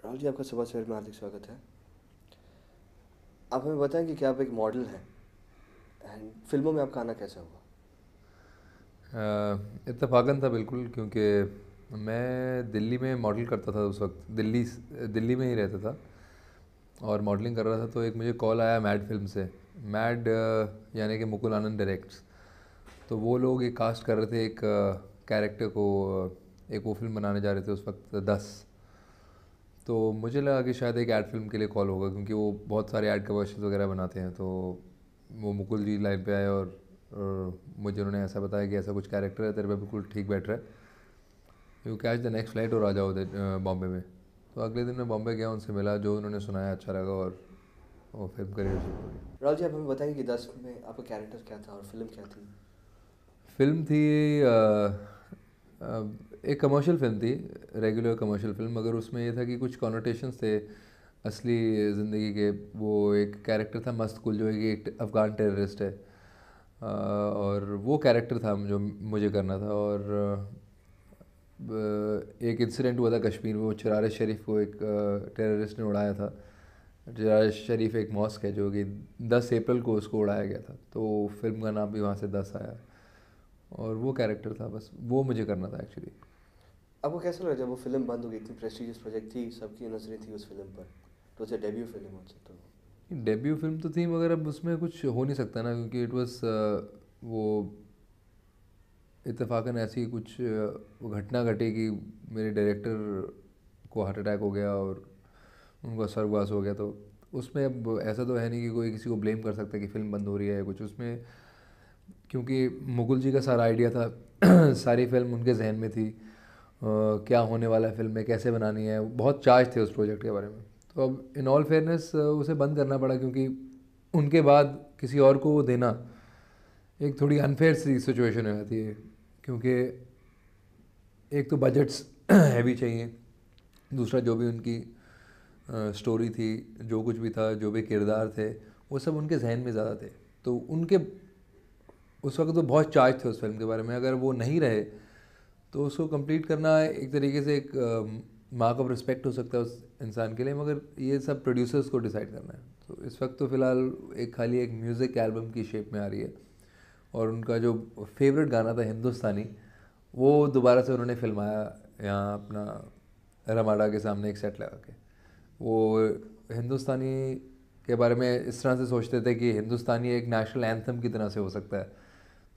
राहुल जी, आपका सुबह सवेर में हार्दिक स्वागत है। आप हमें बताएं कि क्या आप एक मॉडल हैं एंड फिल्मों में आपका आना कैसे हुआ? इत्तेफाकन था बिल्कुल, क्योंकि मैं दिल्ली में मॉडल करता था उस वक्त। दिल्ली में ही रहता था और मॉडलिंग कर रहा था। तो एक मुझे कॉल आया मैड फिल्म से। मैड यानी कि मुकुल आनंद डायरेक्ट्स। तो वो लोग एक कास्ट कर रहे थे एक कैरेक्टर को। एक वो फिल्म बनाने जा रहे थे उस वक्त 10। तो मुझे लगा कि शायद एक ऐड फिल्म के लिए कॉल होगा, क्योंकि वो बहुत सारे ऐड कमर्शियल्स वगैरह बनाते हैं। तो वो मुकुल जी लाइन पे आए और मुझे उन्होंने ऐसा बताया कि ऐसा कुछ कैरेक्टर है तेरे पे, बिल्कुल ठीक बैठ रहा है, you catch the next flight और आ जाओ बॉम्बे में। तो अगले दिन मैं बॉम्बे गया, उनसे मिला, जो उन्होंने सुनाया अच्छा लगा और वो फिल्म करियर शुरू हो गई। राहुल जी, आप हमें बताएंगे कि 10 में आपका कैरेक्टर क्या था और फिल्म क्या थी? फिल्म थी एक कमर्शियल फिल्म थी, रेगुलर कमर्शियल फिल्म, मगर उसमें ये था कि कुछ कॉनोटेशंस थे असली ज़िंदगी के। वो एक कैरेक्टर था मस्त कुल, जो है कि एक अफ़गान टेररिस्ट है। और वो कैरेक्टर था जो मुझे करना था। और एक इंसिडेंट हुआ था कश्मीर में, वो चिरार शरीफ को एक टेररिस्ट ने उड़ाया था। चिरार शरीफ एक मॉस्क है जो कि 10 अप्रैल को उसको उड़ाया गया था, तो फिल्म का नाम भी वहाँ से 10 आया। और वो कैरेक्टर था, बस वो मुझे करना था एक्चुअली। आपको कैसा लगा जब वो फिल्म बंद हो गई? इतनी प्रेस्टिजियस प्रोजेक्ट थी, सबकी नजरें थी उस फिल्म पर। तो उसे डेब्यू फिल्म ऑल्सो तो। डेब्यू फिल्म तो थी, मगर अब उसमें कुछ हो नहीं सकता ना, क्योंकि इट वाज वो इत्तेफाकन ऐसी कुछ वो घटना घटी कि मेरे डायरेक्टर को हार्ट अटैक हो गया और उनका स्वर्गवास हो गया। तो उसमें अब ऐसा तो है नहीं कि कोई किसी को ब्लेम कर सकता है कि फ़िल्म बंद हो रही है या कुछ उसमें, क्योंकि मुकुल जी का सारा आइडिया था सारी फिल्म उनके जहन में थी। क्या होने वाला है फिल्म में, कैसे बनानी है, बहुत चार्ज थे उस प्रोजेक्ट के बारे में। तो अब इन ऑल फेयरनेस उसे बंद करना पड़ा, क्योंकि उनके बाद किसी और को वो देना एक थोड़ी अनफेयर सी सिचुएशन हो जाती है, क्योंकि एक तो बजट्स हैवी चाहिए, दूसरा जो भी उनकी स्टोरी थी, जो कुछ भी था, जो भी किरदार थे, वो सब उनके जहन में ज़्यादा थे। तो उनके उस वक्त तो बहुत चार्ज थे उस फिल्म के बारे में। अगर वो नहीं रहे तो उसको कंप्लीट करना एक तरीके से एक मार्क ऑफ रिस्पेक्ट हो सकता है उस इंसान के लिए, मगर ये सब प्रोड्यूसर्स को डिसाइड करना है। तो इस वक्त तो फ़िलहाल एक खाली एक म्यूज़िक एल्बम की शेप में आ रही है। और उनका जो फेवरेट गाना था हिंदुस्तानी, वो दोबारा से उन्होंने फिल्माया यहाँ अपना रमाडा के सामने एक सेट लगा के। वो हिंदुस्तानी के बारे में इस तरह से सोचते थे कि हिंदुस्तानी एक नेशनल एंथम की तरह से हो सकता है।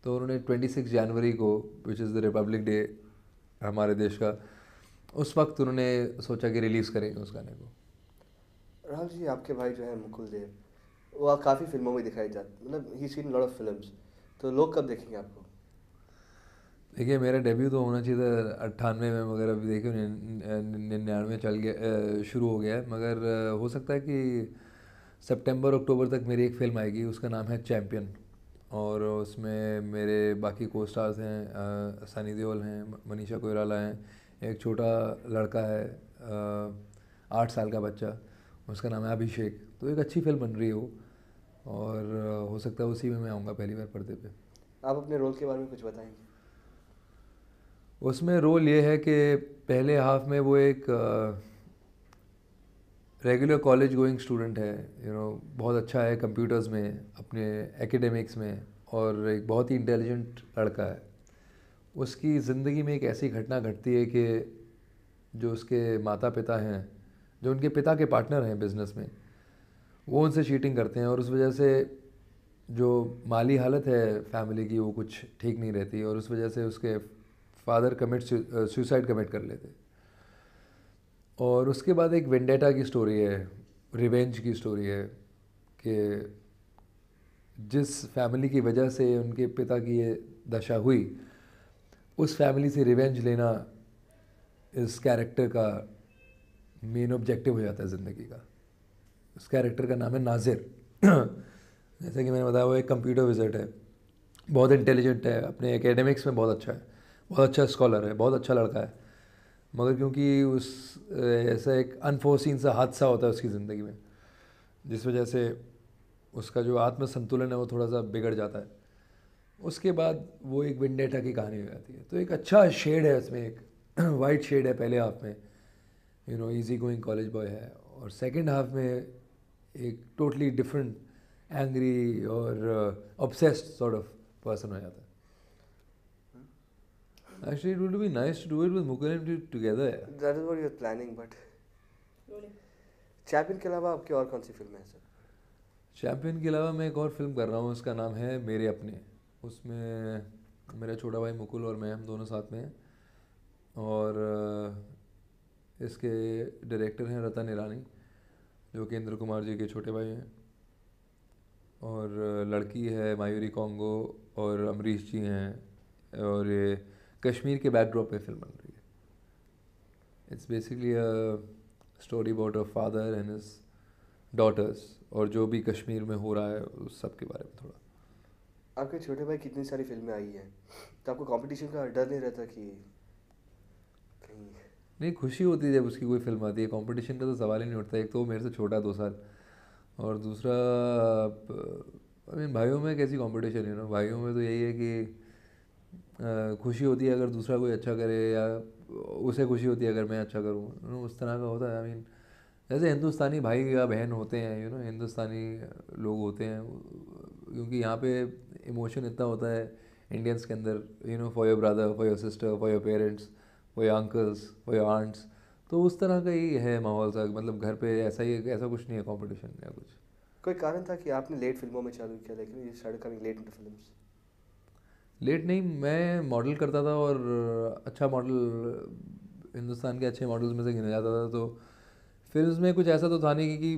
तो उन्होंने 26 जनवरी को, which is the Republic day हमारे देश का, उस वक्त उन्होंने सोचा कि रिलीज़ करेंगे उस गाने को। राहुल जी, आपके भाई जो है मुकुल देव, वो काफ़ी फिल्मों में दिखाई जाते, मतलब ही सीन लॉट ऑफ फिल्म्स। तो लोग कब देखेंगे आपको? देखिए, मेरा डेब्यू तो होना चाहिए था 98 में, मगर अभी देखिए 99 चल गया, शुरू हो गया है। मगर हो सकता है कि सितंबर अक्टूबर तक मेरी एक फ़िल्म आएगी, उसका नाम है चैम्पियन। और उसमें मेरे बाकी को स्टार्स हैं, सनी देओल हैं, मनीषा कोइराला हैं, एक छोटा लड़का है, 8 साल का बच्चा, उसका नाम है अभिषेक। तो एक अच्छी फिल्म बन रही है वो। और हो सकता है उसी में मैं आऊँगा पहली बार पर्दे पे। आप अपने रोल के बारे में कुछ बताएंगे? उसमें रोल ये है कि पहले हाफ में वो एक रेगुलर कॉलेज गोइंग स्टूडेंट है, बहुत अच्छा है कंप्यूटर्स में, अपने एकेडमिक्स में, और एक बहुत ही इंटेलिजेंट लड़का है। उसकी ज़िंदगी में एक ऐसी घटना घटती है कि जो उसके माता पिता हैं, जो उनके पिता के पार्टनर हैं बिज़नेस में, वो उनसे चीटिंग करते हैं, और उस वजह से जो माली हालत है फैमिली की वो कुछ ठीक नहीं रहती, और उस वजह से उसके फादर सुसाइड कमिट कर लेते। और उसके बाद एक वेंडेटा की स्टोरी है, रिवेंज की स्टोरी है, कि जिस फैमिली की वजह से उनके पिता की ये दशा हुई, उस फैमिली से रिवेंज लेना इस कैरेक्टर का मेन ऑब्जेक्टिव हो जाता है ज़िंदगी का। इस कैरेक्टर का नाम है नाजिर। जैसे कि मैंने बताया, वो एक कंप्यूटर विज़र्ड है, बहुत इंटेलिजेंट है, अपने एकेडमिक्स में बहुत अच्छा है, बहुत अच्छा स्कॉलर है, बहुत अच्छा लड़का है। मगर क्योंकि उस ऐसा एक अनफोर्सीन सा हादसा होता है उसकी ज़िंदगी में, जिस वजह से उसका जो आत्म संतुलन है वो थोड़ा सा बिगड़ जाता है। उसके बाद वो एक विंडेटा की कहानी हो जाती है। तो एक अच्छा शेड है इसमें, एक वाइट शेड है पहले हाफ में, इजी गोइंग कॉलेज बॉय है, और सेकंड हाफ में एक टोटली डिफरेंट एंग्री और ऑब्सेस्ड सॉर्ट ऑफ पर्सन हो जाता है. Actually, it would be nice to do it with Mukul and Deep together. Yeah. That is what you're planning, but champion के अलावा आपकी और कौन सी फिल्म है सर? चैंपियन के अलावा मैं एक और फिल्म कर रहा हूँ, उसका नाम है मेरे अपने. उसमें मेरा छोटा भाई मुकुल और मैं, हम दोनों साथ में हैं. और इसके डायरेक्टर हैं रतन ईरानी, जो कि इंद्र कुमार जी के छोटे भाई हैं. और लड़की है मायूरी कॉन्गो, और अमरीश जी हैं. और ये कश्मीर के बैकड्रॉप पे फिल्म बन रही है. It's basically a story about a father and his daughters, और जो भी कश्मीर में हो रहा है उस सब के बारे में थोड़ा. आपके छोटे भाई कितनी सारी फिल्में आई हैं, तो आपको कंपटीशन का डर नहीं रहता कि कहीं? नहीं, खुशी होती है जब उसकी कोई फिल्म आती है. कंपटीशन का तो सवाल ही नहीं उठता. एक तो वो मेरे से छोटा 2 साल, और दूसरा आई मीन भाइयों में कैसी कंपटीशन है ना. भाइयों में तो यही है कि खुशी होती है अगर दूसरा कोई अच्छा करे, या उसे खुशी होती है अगर मैं अच्छा करूँ. उस तरह का होता है. आई मीन जैसे हिंदुस्तानी भाई या बहन होते हैं, हिंदुस्तानी लोग होते हैं, क्योंकि यहाँ पे इमोशन इतना होता है इंडियंस के अंदर, for your brother, for your sister, for your parents, for your uncles, for your aunts. तो उस तरह का ही है माहौल सा. मतलब घर पे ऐसा ही, ऐसा कुछ नहीं है कंपटीशन या कुछ. कोई कारण था कि आपने लेट फिल्मों में चालू किया, लेकिन you started coming late into films? Late नहीं, मैं मॉडल करता था, और अच्छा मॉडल, हिंदुस्तान के अच्छे मॉडल्स में से गिना जाता था. तो फिल्म्स में कुछ ऐसा तो था नहीं कि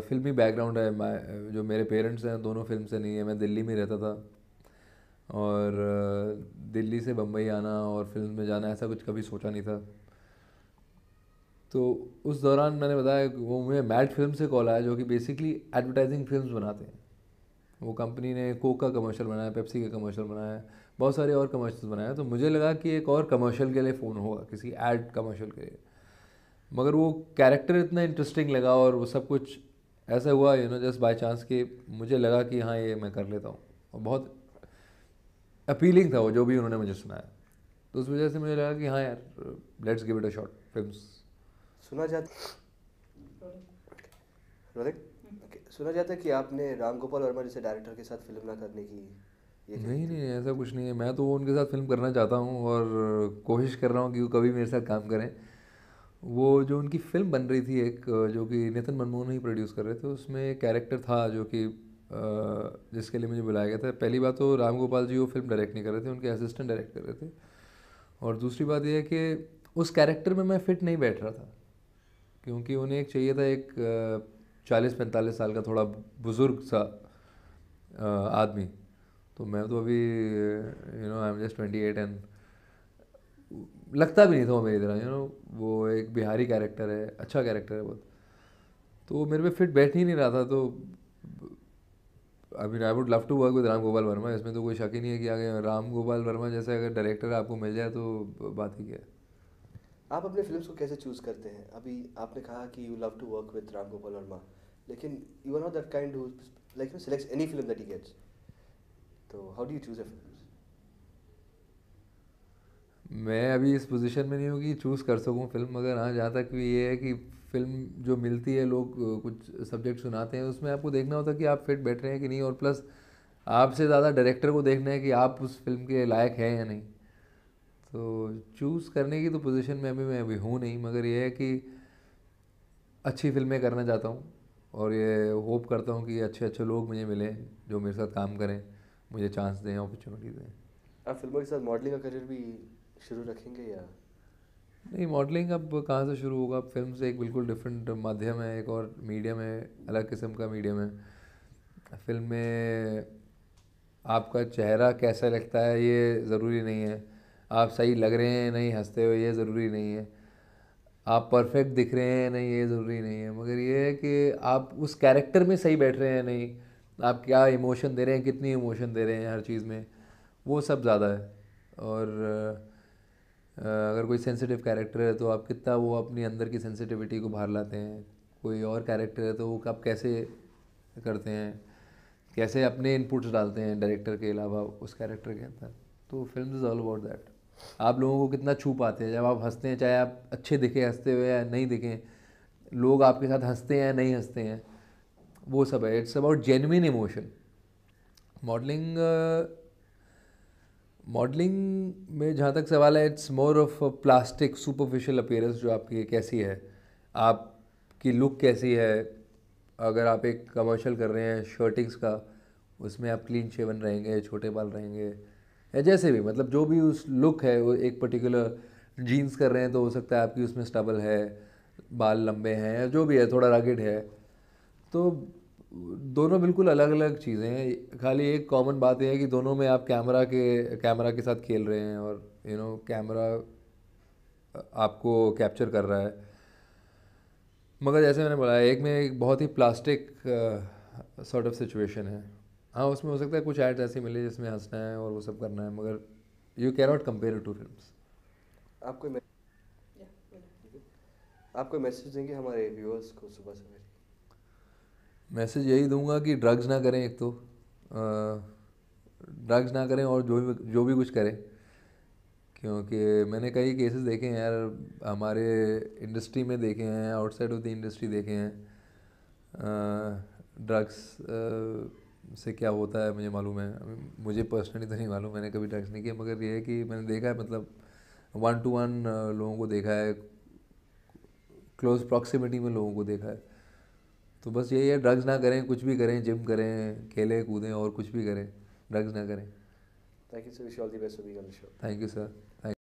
फिल्मी बैकग्राउंड है. जो मेरे पेरेंट्स हैं दोनों फिल्म से नहीं है. मैं दिल्ली में रहता था, और दिल्ली से बम्बई आना और फिल्म में जाना ऐसा कुछ कभी सोचा नहीं था. तो उस दौरान मैंने बताया, वो मुझे मैट फिल्म से कॉल आया, जो कि बेसिकली एडवर्टाइजिंग फिल्म्स बनाते हैं. वो कंपनी ने कोक का कमर्शियल बनाया, पेप्सी का कमर्शियल बनाया, बहुत सारे और कमर्शियल बनाया. तो मुझे लगा कि एक और कमर्शियल के लिए फ़ोन होगा, किसी एड कमर्शियल के लिए. मगर वो कैरेक्टर इतना इंटरेस्टिंग लगा, और वो सब कुछ ऐसा हुआ जस्ट बाय चांस, कि मुझे लगा कि हाँ ये मैं कर लेता हूँ. और बहुत अपीलिंग था वो जो भी उन्होंने मुझे सुनाया. तो उस वजह से मुझे लगा कि हाँ यार, let's give it a shot. Films सुना जाता सुना जाता है कि आपने राम गोपाल वर्मा जैसे डायरेक्टर के साथ फिल्म ना करने की ये नहीं नहीं, ऐसा कुछ नहीं है. मैं तो उनके साथ फिल्म करना चाहता हूँ, और कोशिश कर रहा हूँ कि वो कभी मेरे साथ काम करें. वो जो उनकी फ़िल्म बन रही थी एक, जो कि नितिन मनमोहन ही प्रोड्यूस कर रहे थे, उसमें एक कैरेक्टर था जो कि जिसके लिए मुझे बुलाया गया था. पहली बात तो राम गोपाल जी वो फिल्म डायरेक्ट नहीं कर रहे थे, उनके असिस्टेंट डायरेक्ट कर रहे थे. और दूसरी बात यह है कि उस कैरेक्टर में मैं फ़िट नहीं बैठ रहा था, क्योंकि उन्हें एक चाहिए था एक 40-45 साल का थोड़ा बुज़ुर्ग सा आदमी. तो मैं तो अभी आई एम जस्ट 28, एंड लगता भी नहीं था वो मेरी तरह. वो एक बिहारी कैरेक्टर है, अच्छा कैरेक्टर है बहुत. तो वो मेरे पे फिट बैठ ही नहीं रहा था. तो I mean I would love to work with Ram Gopal Varma. इसमें तो कोई शक ही नहीं है कि आगे राम गोपाल वर्मा जैसे अगर डायरेक्टर आपको मिल जाए तो बात ही क्या है. आप अपने फिल्म्स को कैसे चूज़ करते हैं? अभी आपने कहा कि you love to work with Ram Gopal Varma, लेकिन you are not that kind who like selects any film that he gets. तो how do you choose a films? मैं अभी इस पोजीशन में नहीं हूँ कि चूज़ कर सकूँ फिल्म. मगर हाँ, जहाँ तक भी ये है कि फिल्म जो मिलती है, लोग कुछ सब्जेक्ट सुनाते हैं, उसमें आपको देखना होता है कि आप फिट बैठ रहे हैं कि नहीं. और प्लस आपसे ज़्यादा डायरेक्टर को देखना है कि आप उस फिल्म के लायक हैं या नहीं. तो चूज़ करने की तो पोजीशन में मैं अभी हूँ नहीं. मगर ये है कि अच्छी फिल्में करना चाहता हूँ, और ये होप करता हूँ कि अच्छे अच्छे लोग मुझे मिलें जो मेरे साथ काम करें, मुझे चांस दें, अपॉर्चुनिटी दें. आप फिल्मों के साथ मॉडलिंग का करियर भी शुरू रखेंगे या? नहीं, मॉडलिंग अब कहाँ से शुरू होगा. अब फिल्म से एक बिल्कुल डिफरेंट माध्यम है, एक और मीडियम है, अलग किस्म का मीडियम है. फिल्म में आपका चेहरा कैसा लगता है ये ज़रूरी नहीं है. आप सही लग रहे हैं नहीं हंसते हुए, ये ज़रूरी नहीं है. आप परफेक्ट दिख रहे हैं नहीं, ये ज़रूरी नहीं है. मगर ये है कि आप उस कैरेक्टर में सही बैठ रहे हैं नहीं, आप क्या इमोशन दे रहे हैं, कितनी इमोशन दे रहे हैं हर चीज़ में, वो सब ज़्यादा है. और अगर कोई सेंसिटिव कैरेक्टर है तो आप कितना वो अपनी अंदर की सेंसिटिविटी को बाहर लाते हैं. कोई और कैरेक्टर है तो वो आप कैसे करते हैं, कैसे अपने इनपुट्स डालते हैं डायरेक्टर के अलावा उस कैरेक्टर के अंदर. तो film is all about that. आप लोगों को कितना छू पाते हैं जब आप हंसते हैं, चाहे आप अच्छे दिखे हंसते हुए या नहीं दिखें, लोग आपके साथ हंसते हैं या नहीं हंसते हैं, वो सब है। It's about genuine emotion. Modelling modelling में जहाँ तक सवाल है, it's more of plastic superficial appearance, जो आपकी कैसी है, आपकी लुक कैसी है। अगर आप एक कमर्शियल कर रहे हैं शर्टिंग्स का, उसमें आप क्लीन शेवन रहेंगे, छोटे बाल रहेंगे, या जैसे भी, मतलब जो भी उस लुक है, वो एक पर्टिकुलर जीन्स कर रहे हैं तो हो सकता है आपकी उसमें स्टबल है, बाल लंबे हैं, या जो भी है थोड़ा रगड़ है। तो दोनों बिल्कुल अलग अलग चीज़ें हैं। खाली एक कॉमन बात यह है कि दोनों में आप कैमरा के साथ खेल रहे हैं, और कैमरा आपको कैप्चर कर रहा है। मगर जैसे मैंने बोला, एक में एक बहुत ही प्लास्टिक सॉर्ट ऑफ सिचुएशन है। हाँ, उसमें हो सकता है कुछ एड्स ऐसे मिले जिसमें हंसना है और वो सब करना है, मगर you can not compare to films. आप कोई आप कोई मैसेज देंगे हमारे व्यूअर्स को सुबह सवेरे? मैसेज यही दूंगा कि ड्रग्स ना करें, एक तो ड्रग्स ना करें, और जो भी कुछ करें, क्योंकि मैंने कई केसेस देखे हैं यार, हमारे इंडस्ट्री में देखे हैं, आउटसाइड ऑफ द इंडस्ट्री देखे हैं। ड्रग्स से क्या होता है मुझे मालूम है, मुझे पर्सनली तो नहीं मालूम, मैंने कभी ड्रग्स नहीं किया, मगर ये है कि मैंने देखा है, मतलब 1 to 1 लोगों को देखा है, क्लोज प्रॉक्सिमिटी में लोगों को देखा है। तो बस यही है, ड्रग्स ना करें, कुछ भी करें, जिम करें, खेलें कूदें, और कुछ भी करें, ड्रग्स ना करें। Thank you sir, wish all the best for being on the show. Thank you sir, thank